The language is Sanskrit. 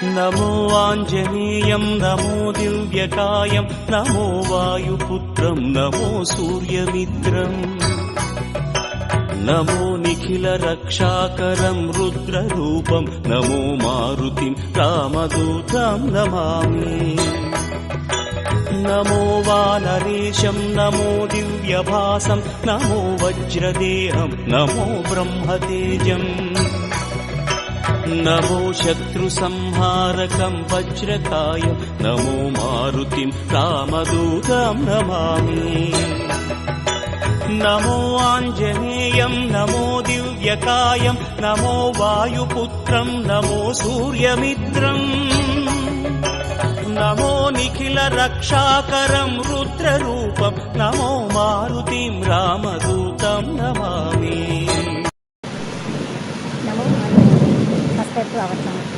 NaMo आञ्जनेयं NaMo दिव्यकायं NaMo वायुपुत्रं NaMo सूर्यमित्रम् NaMo निखिलरक्षाकरं रुद्ररूपं NaMo मारुतिं रामदूतं Namami NaMo वानरेशं NaMo दिव्यभासं NaMo वज्रदेहं NaMo ब्रह्मतेजम् NaMo शत्रुसंहारकं वज्रकायं NaMo मारुतिं रामदूतं Namami NaMo आञ्जनेयं NaMo दिव्यकायं NaMo वायुपुत्रं NaMo सूर्यमित्रम् NaMo निखिलरक्षाकरं रुद्ररूपं NaMo मारुतिं रामदूतं Namami. Subscribe to our channel.